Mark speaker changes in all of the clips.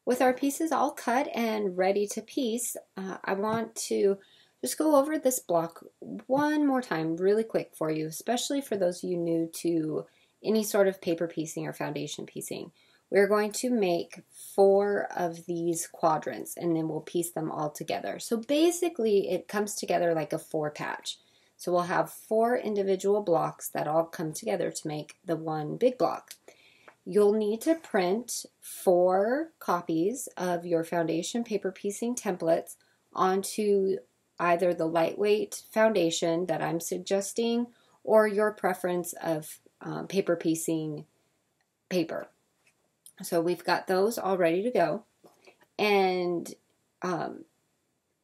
Speaker 1: With our pieces all cut and ready to piece, I want to just go over this block one more time really quick for you, especially for those of you new to any sort of paper piecing or foundation piecing. We're going to make 4 of these quadrants and then we'll piece them all together. So basically it comes together like a 4 patch. So we'll have 4 individual blocks that all come together to make the one big block. You'll need to print 4 copies of your foundation paper piecing templates onto either the lightweight foundation that I'm suggesting or your preference of paper piecing paper. So we've got those all ready to go, and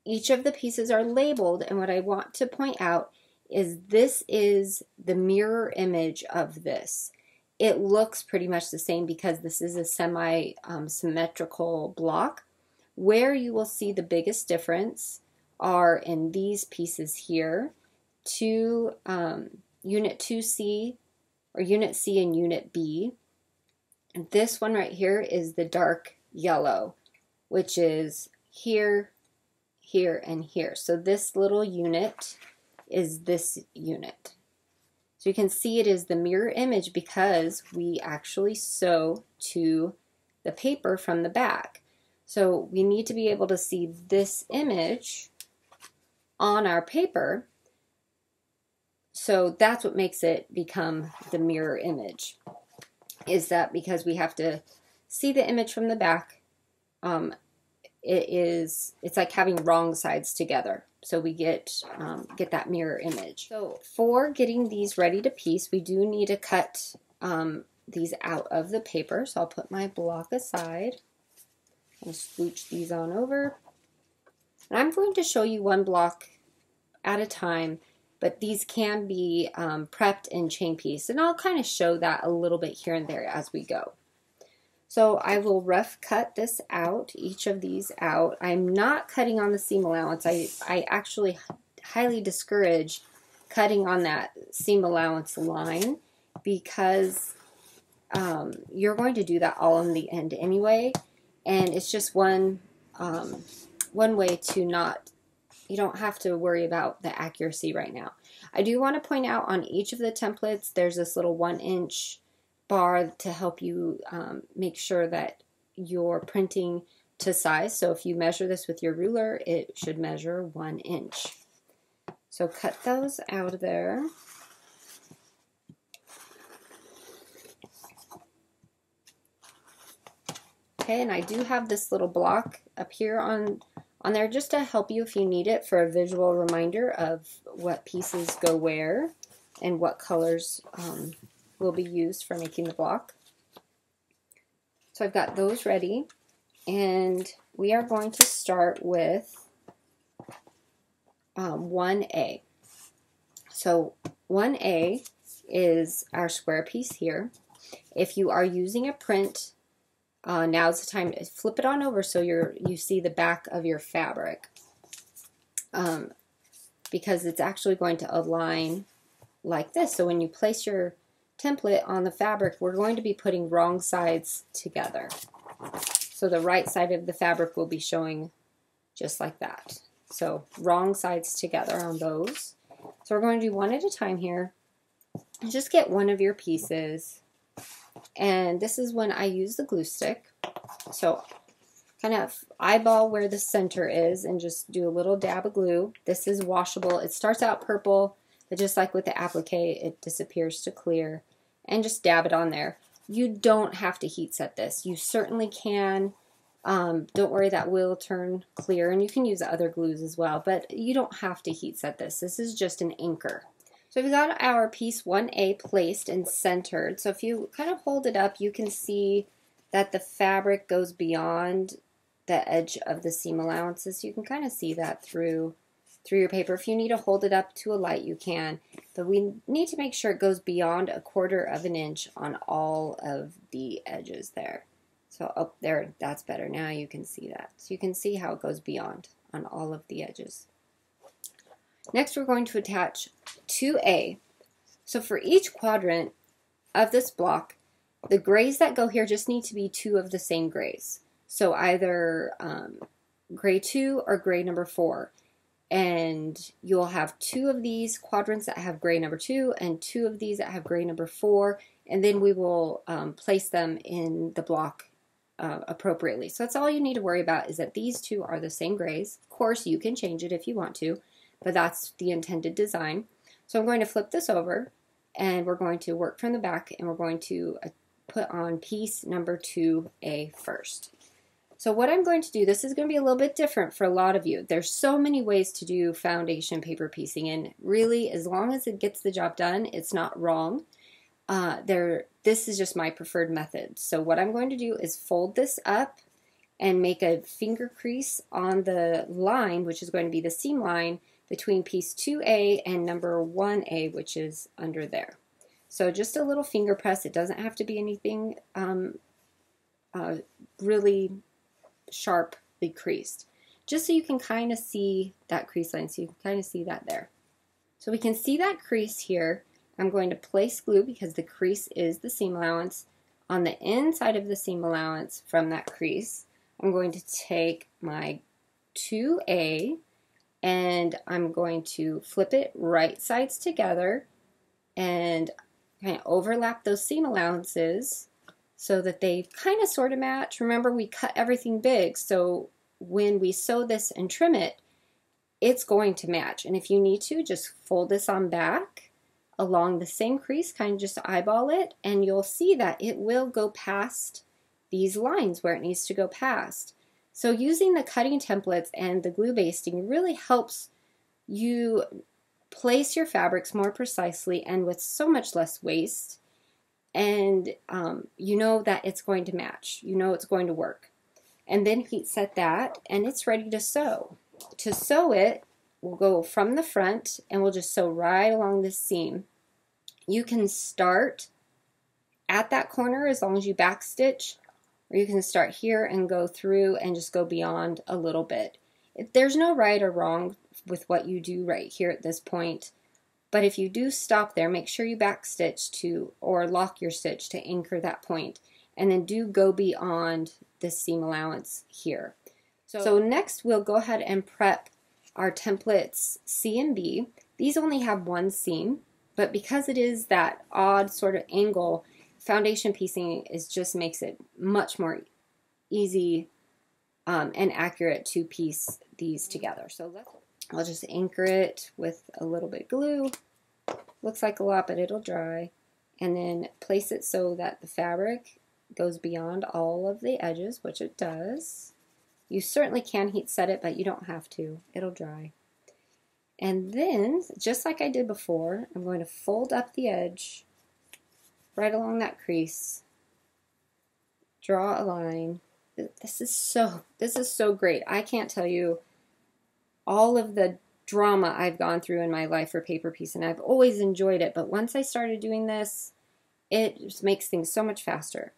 Speaker 1: each of the pieces are labeled, and what I want to point out is this is the mirror image of this. It looks pretty much the same because this is a semi-symmetrical block. Where you will see the biggest difference are in these pieces here, Unit 2C or Unit C and Unit B. And this one right here is the dark yellow, which is here, here, and here. So this little unit is this unit. So you can see it is the mirror image because we actually sew to the paper from the back. So we need to be able to see this image on our paper. So that's what makes it become the mirror image, is that because we have to see the image from the back. It's like having wrong sides together. So we get that mirror image. So for getting these ready to piece, we do need to cut these out of the paper. So I'll put my block aside and scooch these on over. And I'm going to show you one block at a time, but these can be prepped and chain pieced. And I'll kind of show that a little bit here and there as we go. So I will rough cut this out, each of these out. I'm not cutting on the seam allowance. I actually highly discourage cutting on that seam allowance line because you're going to do that all in the end anyway. And it's just one way to not, you don't have to worry about the accuracy right now. I do want to point out on each of the templates, there's this little 1-inch bar to help you make sure that you're printing to size. So if you measure this with your ruler, it should measure 1 inch. So cut those out of there. Okay, and I do have this little block up here on there just to help you if you need it for a visual reminder of what pieces go where and what colors will be used for making the block. So I've got those ready, and we are going to start with 1A. So 1A is our square piece here. If you are using a print, now's the time to flip it on over so you see the back of your fabric, because it's actually going to align like this. So when you place your template on the fabric, we're going to be putting wrong sides together. So the right side of the fabric will be showing just like that. So wrong sides together on those. So we're going to do one at a time here. Just get one of your pieces. And this is when I use the glue stick. So kind of eyeball where the center is and just do a little dab of glue. This is washable. It starts out purple, but just like with the applique, it disappears to clear. And just dab it on there. You don't have to heat set this. You certainly can. Don't worry, that will turn clear, and you can use other glues as well, but you don't have to heat set this. This is just an anchor. So we've got our piece 1A placed and centered. So if you kind of hold it up, you can see that the fabric goes beyond the edge of the seam allowances. You can kind of see that through your paper. If you need to hold it up to a light, you can, but we need to make sure it goes beyond 1/4 of an inch on all of the edges there. So up there, that's better. Now you can see that. So you can see how it goes beyond on all of the edges. Next, we're going to attach 2A. So for each quadrant of this block, the grays that go here just need to be 2 of the same grays. So either gray 2 or gray number 4. And you'll have 2 of these quadrants that have gray number 2 and 2 of these that have gray number 4. And then we will place them in the block appropriately. So that's all you need to worry about, is that these 2 are the same grays. Of course, you can change it if you want to, but that's the intended design. So I'm going to flip this over, and we're going to work from the back, and we're going to put on piece number 2A first. So what I'm going to do, this is going to be a little bit different for a lot of you. There's so many ways to do foundation paper piecing, and really, as long as it gets the job done, it's not wrong. This is just my preferred method. So what I'm going to do is fold this up and make a finger crease on the line, which is going to be the seam line between piece 2A and number 1A, which is under there. So just a little finger press. It doesn't have to be anything really sharply creased, just so you can kind of see that crease line, so you can kind of see that there. So we can see that crease here. I'm going to place glue, because the crease is the seam allowance, on the inside of the seam allowance from that crease. I'm going to take my 2A and I'm going to flip it right sides together and kind of overlap those seam allowances so that they kind of sort of match. Remember, we cut everything big, so when we sew this and trim it, it's going to match. And if you need to, just fold this on back along the same crease, kind of just eyeball it, and you'll see that it will go past these lines where it needs to go past. So using the cutting templates and the glue basting really helps you place your fabrics more precisely and with so much less waste. And you know that it's going to match. You know it's going to work. And then heat set that, and it's ready to sew. To sew it, we'll go from the front, and we'll just sew right along this seam. You can start at that corner as long as you backstitch, or you can start here and go through and just go beyond a little bit. There's no right or wrong with what you do right here at this point. But if you do stop there, make sure you backstitch to, or lock your stitch to anchor that point, and then do go beyond this seam allowance here. So next we'll go ahead and prep our templates C and B. These only have one seam, but because it is that odd sort of angle, foundation piecing just makes it much more easy and accurate to piece these together. So I'll just anchor it with a little bit of glue. Looks like a lot, but it'll dry. And then place it so that the fabric goes beyond all of the edges, which it does. You certainly can heat set it, but you don't have to. It'll dry. And then, just like I did before, I'm going to fold up the edge right along that crease. Draw a line. This is so great. I can't tell you all of the drama I've gone through in my life for paper piecing. I've always enjoyed it, but once I started doing this, it just makes things so much faster.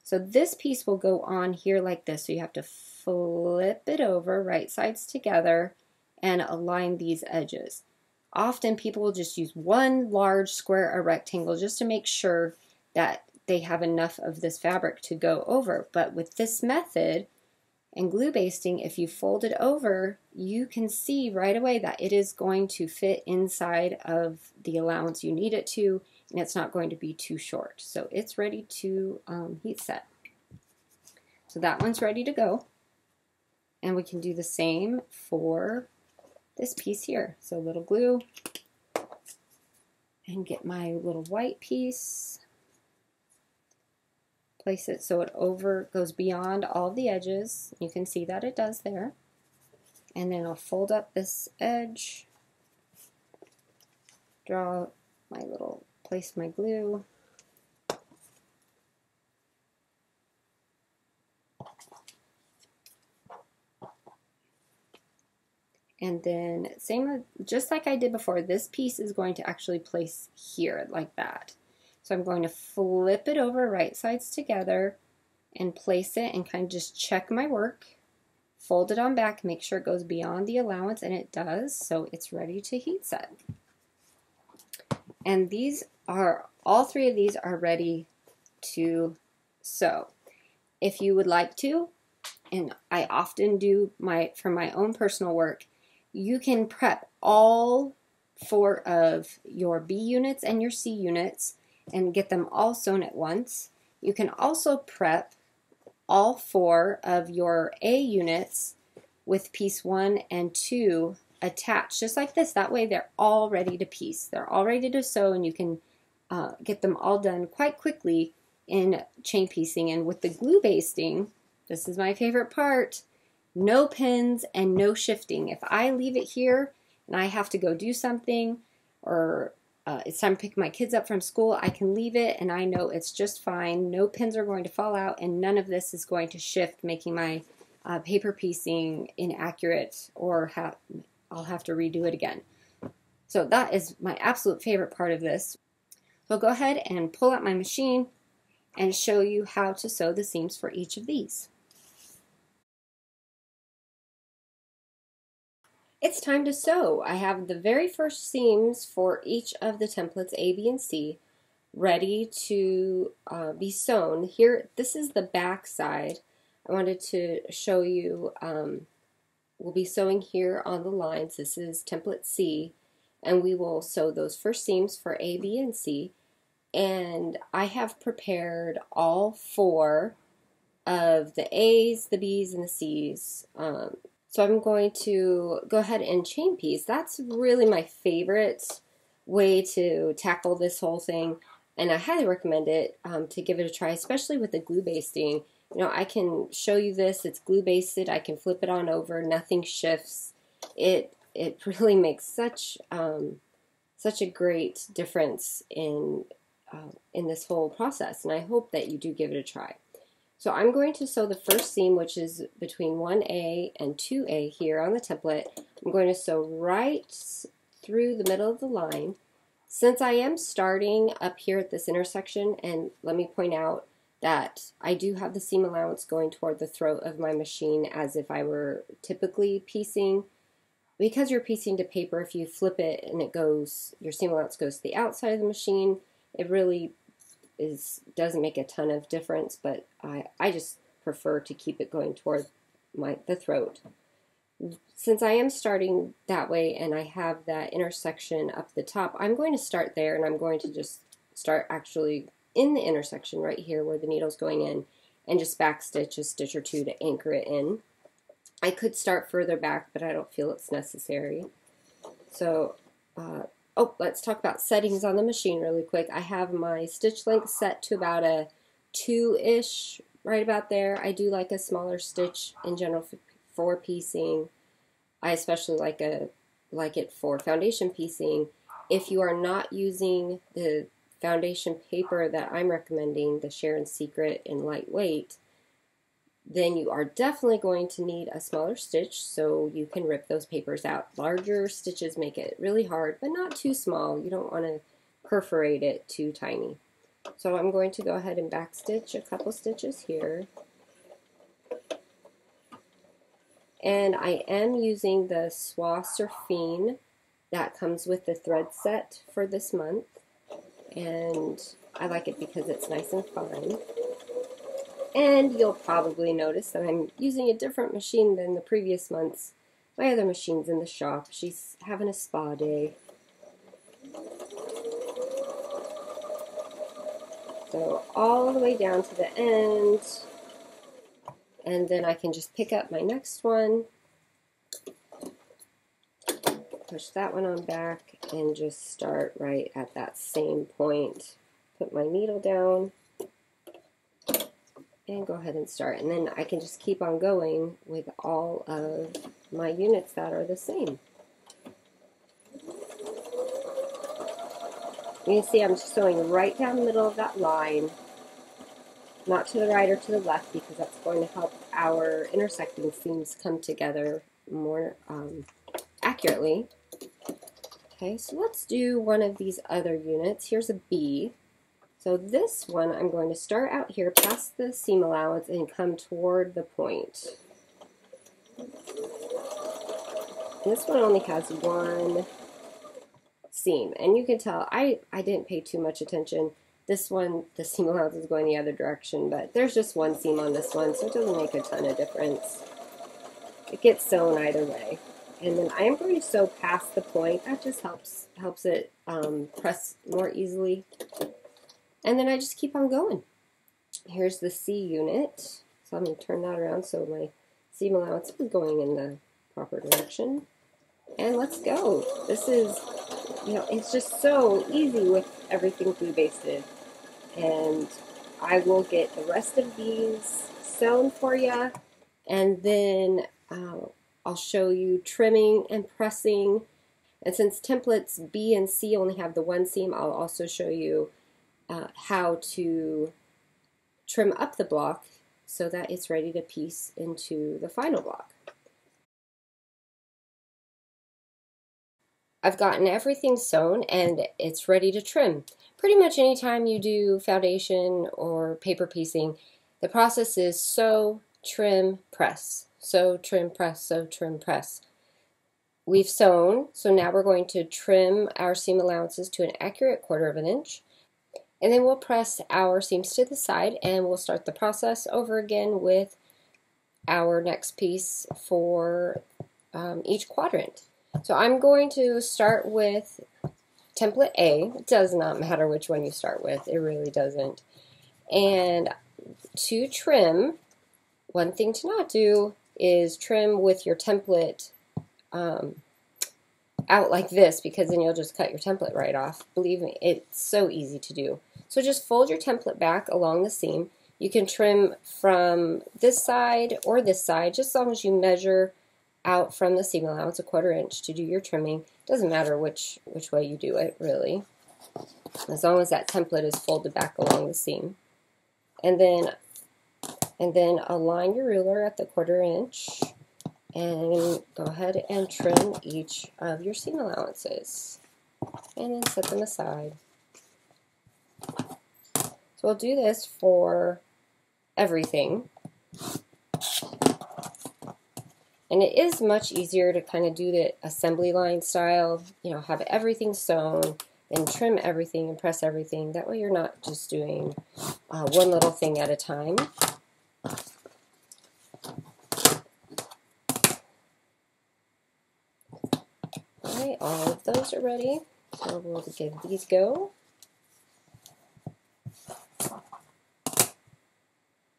Speaker 1: So this piece will go on here like this. So you have to flip it over, right sides together, and align these edges. Often people will just use one large square or rectangle just to make sure that they have enough of this fabric to go over. But with this method and glue basting, if you fold it over, you can see right away that it is going to fit inside of the allowance you need it to, and it's not going to be too short. So it's ready to heat set. So that one's ready to go. And we can do the same for this piece here. So a little glue, and get my little white piece. Place it so it goes beyond all the edges. You can see that it does there. And then I'll fold up this edge, place my glue. And then just like I did before, this piece is going to actually place here like that. So I'm going to flip it over right sides together and place it and kind of just check my work. Fold it on back, make sure it goes beyond the allowance, and it does, so it's ready to heat set. And all three of these are ready to sew. If you would like to, and I often do for my own personal work, you can prep all 4 of your B units and your C units and get them all sewn at once. You can also prep all 4 of your A units with piece 1 and 2 attached, just like this. That way they're all ready to piece. They're all ready to sew, and you can get them all done quite quickly in chain piecing. And with the glue basting, this is my favorite part, no pins and no shifting. If I leave it here and I have to go do something, or it's time to pick my kids up from school, I can leave it and I know it's just fine. No pins are going to fall out, and none of this is going to shift, making my paper piecing inaccurate, or I'll have to redo it again. So that is my absolute favorite part of this. So I'll go ahead and pull out my machine and show you how to sew the seams for each of these. It's time to sew. I have the very first seams for each of the templates A, B, and C ready to be sewn. Here, this is the back side. I wanted to show you, we'll be sewing here on the lines. This is template C, and we will sew those first seams for A, B, and C. And I have prepared all 4 of the A's, the B's, and the C's. So I'm going to go ahead and chain piece. That's really my favorite way to tackle this whole thing, and I highly recommend it to give it a try, especially with the glue basting. You know, I can show you this. It's glue basted. I can flip it on over. Nothing shifts. It really makes such a great difference in this whole process, and I hope that you do give it a try. So I'm going to sew the first seam, which is between 1A and 2A here on the template. I'm going to sew right through the middle of the line. Since I am starting up here at this intersection, and let me point out that I do have the seam allowance going toward the throat of my machine as if I were typically piecing. Because you're piecing to paper, if you flip it and it goes, your seam allowance goes to the outside of the machine, it really doesn't make a ton of difference, but I just prefer to keep it going toward the throat. Since I am starting that way and I have that intersection up the top, I'm going to start there, and I'm going to just start actually in the intersection right here where the needle's going in, and just backstitch a stitch or 2 to anchor it in. I could start further back, but I don't feel it's necessary. So let's talk about settings on the machine really quick. I have my stitch length set to about a 2-ish, right about there. I do like a smaller stitch in general for piecing. I especially like it for foundation piecing. If you are not using the foundation paper that I'm recommending, the Sharon Secret in lightweight, then you are definitely going to need a smaller stitch so you can rip those papers out. Larger stitches make it really hard, but not too small. You don't want to perforate it too tiny. So I'm going to go ahead and backstitch a couple stitches here. And I am using the Soie Surfine that comes with the thread set for this month. And I like it because it's nice and fine. And you'll probably notice that I'm using a different machine than the previous months. My other machine's in the shop. She's having a spa day. So all the way down to the end. And then I can just pick up my next one. Push that one on back and just start right at that same point. Put my needle down. And go ahead and start, and then I can just keep on going with all of my units that are the same. You can see I'm just sewing right down the middle of that line, not to the right or to the left, because that's going to help our intersecting seams come together more accurately. Okay, so let's do one of these other units. Here's a B. So this one, I'm going to start out here past the seam allowance and come toward the point. This one only has one seam, and you can tell I didn't pay too much attention. This one, the seam allowance is going the other direction, but there's just one seam on this one, so it doesn't make a ton of difference. It gets sewn either way. And then I am going to sew past the point. That just helps it press more easily. And then I just keep on going. Here's the C unit. So I'm going to turn that around so my seam allowance is going in the proper direction. And let's go. This is, you know, it's just so easy with everything glue basted. And I will get the rest of these sewn for you. And then I'll show you trimming and pressing. And since templates B and C only have the one seam, I'll also show you how to trim up the block so that it's ready to piece into the final block. I've gotten everything sewn and it's ready to trim. Pretty much anytime you do foundation or paper piecing, the process is sew, trim, press. Sew, trim, press, sew, trim, press. We've sewn, so now we're going to trim our seam allowances to an accurate 1/4 of an inch. And then we'll press our seams to the side and we'll start the process over again with our next piece for each quadrant. So I'm going to start with template A. It does not matter which one you start with, it really doesn't. And to trim, one thing to not do is trim with your template out like this, because then you'll just cut your template right off. Believe me, it's so easy to do. So just fold your template back along the seam. You can trim from this side or this side, just as long as you measure out from the seam allowance a 1/4 inch to do your trimming. Doesn't matter which way you do it, really, as long as that template is folded back along the seam. And then align your ruler at the 1/4 inch and go ahead and trim each of your seam allowances and then set them aside. So we'll do this for everything. And it is much easier to kind of do the assembly line style, you know, have everything sewn, then trim everything and press everything. That way you're not just doing one little thing at a time. Alright, all of those are ready. So we'll give these go.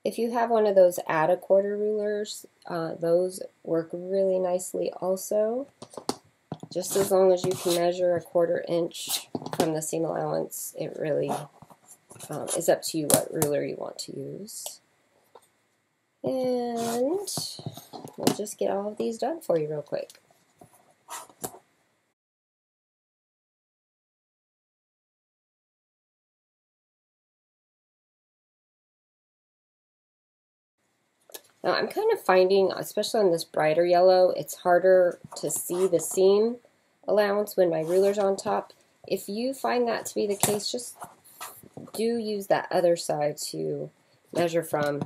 Speaker 1: If you have one of those add a 1/4 rulers, those work really nicely also. Just as long as you can measure a 1/4 inch from the seam allowance, it really is up to you what ruler you want to use. And we'll just get all of these done for you real quick. Now I'm kind of finding, especially on this brighter yellow, it's harder to see the seam allowance when my ruler's on top. If you find that to be the case, just do use that other side to measure from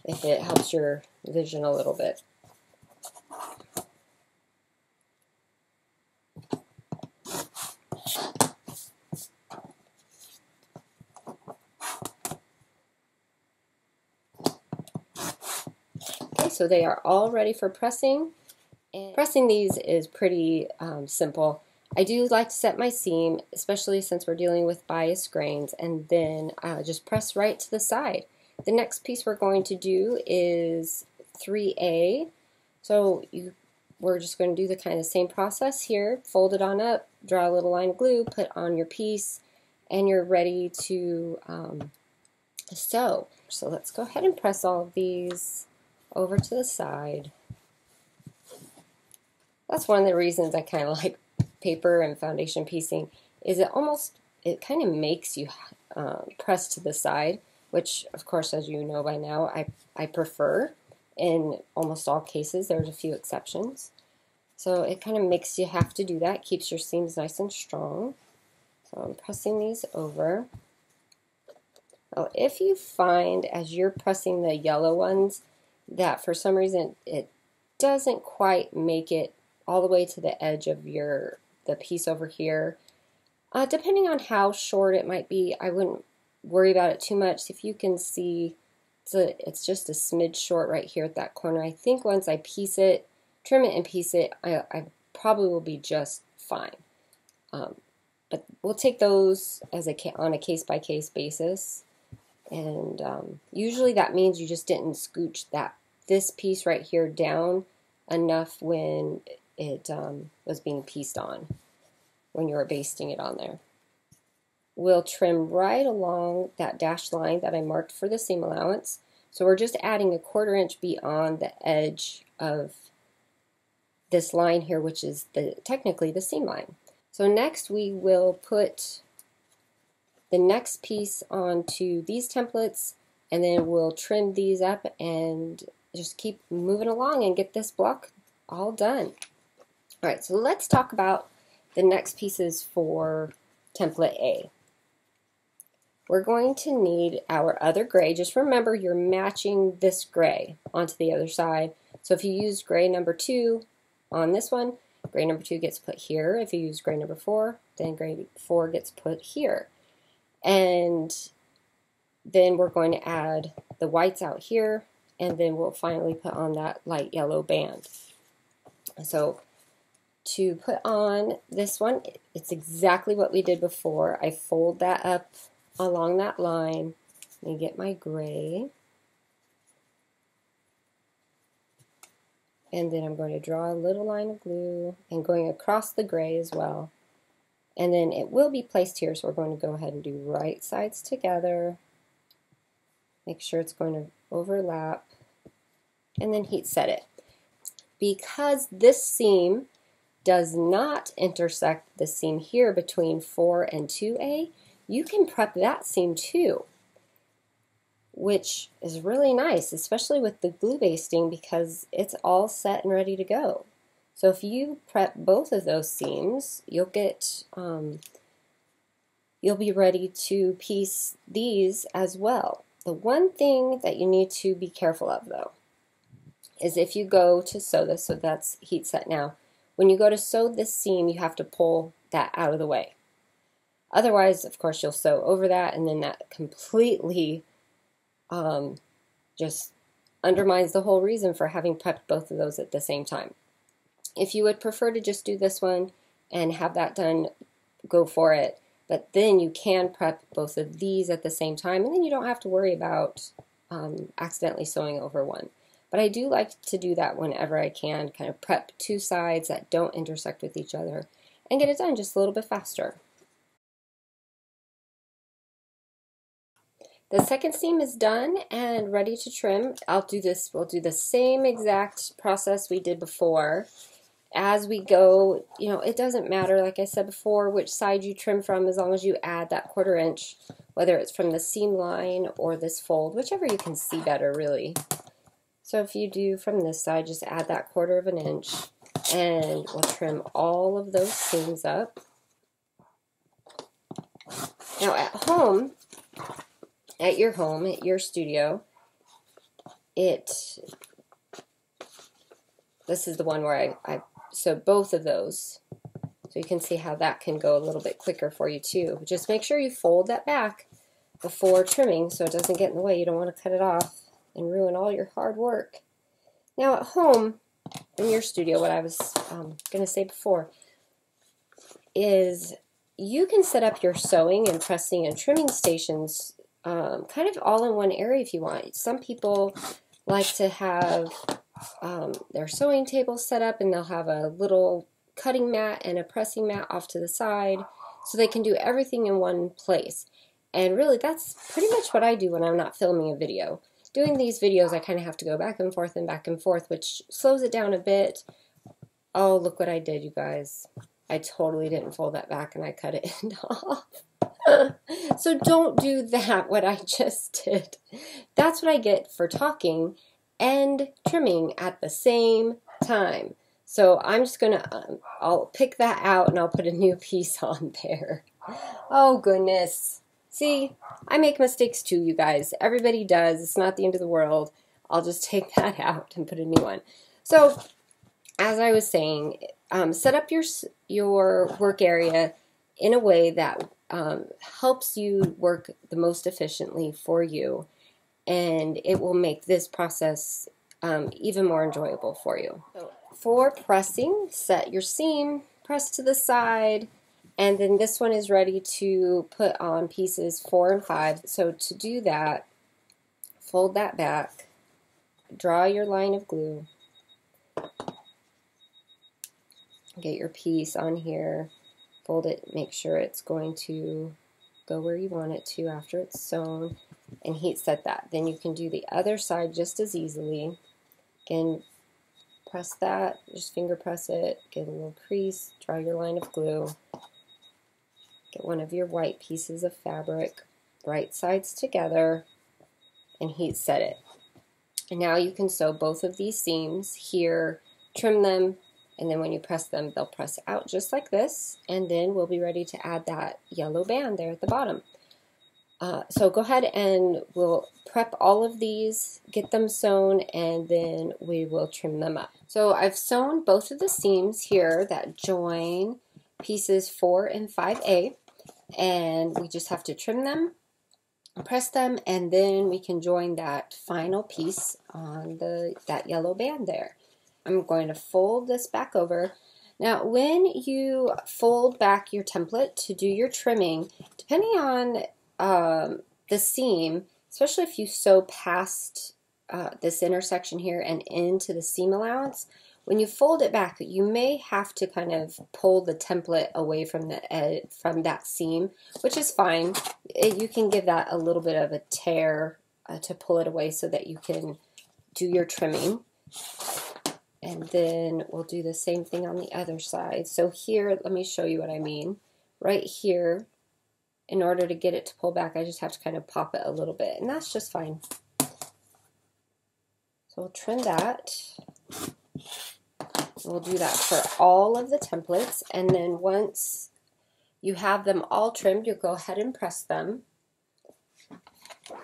Speaker 1: if it helps your vision a little bit. So they are all ready for pressing. And pressing these is pretty simple. I do like to set my seam, especially since we're dealing with biased grains, and then just press right to the side. The next piece we're going to do is 3A. So we're just going to do the kind of same process here. Fold it on up, draw a little line of glue, put on your piece, and you're ready to sew. So let's go ahead and press all of these over to the side. That's one of the reasons I kind of like paper and foundation piecing, is it kind of makes you press to the side, which of course, as you know by now, I prefer in almost all cases. There's a few exceptions. So it kind of makes you have to do that, keeps your seams nice and strong. So I'm pressing these over. Now, if you find as you're pressing the yellow ones that for some reason it doesn't quite make it all the way to the edge of the piece over here, depending on how short it might be, I wouldn't worry about it too much. If you can see, it's just a smidge short right here at that corner. I think once I piece it, trim it and piece it, I probably will be just fine. But we'll take those as on a case-by-case basis. And usually that means you just didn't scooch this piece right here down enough when it was being pieced on, when you were basting it on there. We'll trim right along that dashed line that I marked for the seam allowance. So we're just adding a 1/4 inch beyond the edge of this line here, which is technically the seam line. So next we will put the next piece onto these templates, and then we'll trim these up and just keep moving along and get this block all done. All right, so let's talk about the next pieces for template A. We're going to need our other gray. Just remember you're matching this gray onto the other side. So if you use gray number 2 on this one, gray number 2 gets put here. If you use gray number 4, then gray 4 gets put here. And then we're going to add the whites out here, and then we'll finally put on that light yellow band. So to put on this one, it's exactly what we did before. I fold that up along that line. Let me get my gray. And then I'm going to draw a little line of glue and going across the gray as well. And then it will be placed here, so we're going to go ahead and do right sides together. Make sure it's going to overlap. And then heat set it. Because this seam does not intersect the seam here between 4 and 2A, you can prep that seam too, which is really nice, especially with the glue basting, because it's all set and ready to go. So if you prep both of those seams, you'll be ready to piece these as well. The one thing that you need to be careful of, though, is if you go to sew this, so that's heat set now, when you go to sew this seam, you have to pull that out of the way. Otherwise, of course, you'll sew over that, and then that completely just undermines the whole reason for having prepped both of those at the same time. If you would prefer to just do this one and have that done, go for it. But then you can prep both of these at the same time, and then you don't have to worry about accidentally sewing over one. But I do like to do that whenever I can, kind of prep two sides that don't intersect with each other and get it done just a little bit faster. The second seam is done and ready to trim. We'll do the same exact process we did before. As we go, it doesn't matter, like I said before, which side you trim from, as long as you add that 1/4 inch, whether it's from the seam line or this fold, whichever you can see better, really. So if you do from this side, just add that 1/4 inch, and we'll trim all of those seams up. Now at home, at your studio, this is the one where I sewed both of those, so you can see how that can go a little bit quicker for you too. Just make sure you fold that back before trimming so it doesn't get in the way. You don't want to cut it off and ruin all your hard work. Now at home, in your studio, what I was going to say before is you can set up your sewing and pressing and trimming stations kind of all in one area if you want. Some people like to have their sewing table set up, and they'll have a little cutting mat and a pressing mat off to the side so they can do everything in one place. And really, that's pretty much what I do when I'm not filming a video. Doing these videos, I kind of have to go back and forth, which slows it down a bit. Oh, look what I did, you guys. I totally didn't fold that back, and I cut it off. So don't do that, what I just did. That's what I get for talking and trimming at the same time. So I'm just gonna, I'll pick that out and I'll put a new piece on there. Oh goodness. See, I make mistakes too, you guys. Everybody does. It's not the end of the world. I'll just take that out and put a new one. So, as I was saying, set up your work area in a way that helps you work the most efficiently for you, and it will make this process even more enjoyable for you. So for pressing, set your seam, press to the side, and then this one is ready to put on pieces 4 and 5. So to do that, fold that back, draw your line of glue, get your piece on here, fold it, make sure it's going to go where you want it to after it's sewn, and heat set that. Then you can do the other side just as easily. Again, press that, just finger press it, get a little crease, draw your line of glue, get one of your white pieces of fabric, right sides together, and heat set it. And now you can sew both of these seams here, trim them, and then when you press them, they'll press out just like this, and then we'll be ready to add that yellow band there at the bottom. So go ahead and we'll prep all of these, get them sewn, and then we will trim them up. So I've sewn both of the seams here that join pieces 4 and 5A, and we just have to trim them, press them, and then we can join that final piece on that yellow band there. I'm going to fold this back over. Now, when you fold back your template to do your trimming, depending on the seam, especially if you sew past this intersection here and into the seam allowance, when you fold it back, you may have to kind of pull the template away from that seam, which is fine. You can give that a little bit of a tear to pull it away so that you can do your trimming. And then we'll do the same thing on the other side. So here, let me show you what I mean. Right here, in order to get it to pull back, I just have to kind of pop it a little bit, and that's just fine. So we'll trim that. We'll do that for all of the templates, and then once you have them all trimmed, you'll go ahead and press them.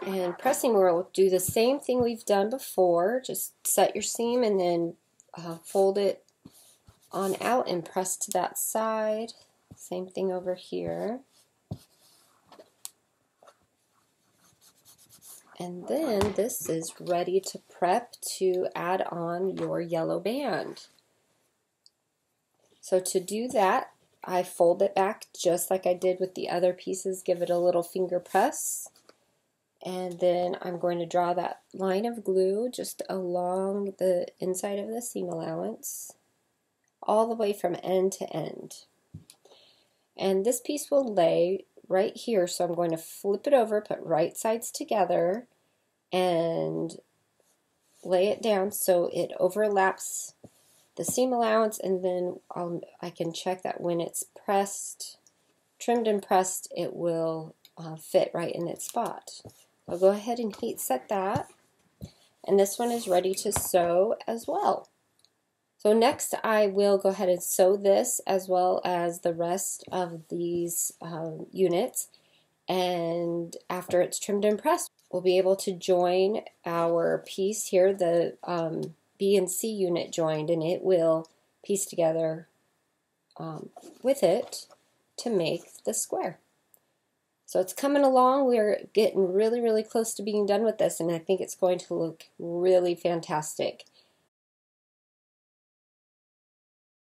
Speaker 1: And pressing, we'll do the same thing we've done before. Just set your seam and then fold it on out and press to that side. Same thing over here. And then this is ready to prep to add on your yellow band. So to do that, I fold it back just like I did with the other pieces, give it a little finger press, and then I'm going to draw that line of glue just along the inside of the seam allowance, all the way from end to end. And this piece will lay right here, so I'm going to flip it over, put right sides together, and lay it down so it overlaps the seam allowance, and then I can check that when it's pressed, trimmed and pressed, it will fit right in its spot. I'll go ahead and heat set that, and this one is ready to sew as well. So next I will go ahead and sew this as well as the rest of these units, and after it's trimmed and pressed, we'll be able to join our piece here, the B and C unit joined, and it will piece together with it to make the square. So it's coming along. We're getting really, really close to being done with this, and I think it's going to look really fantastic.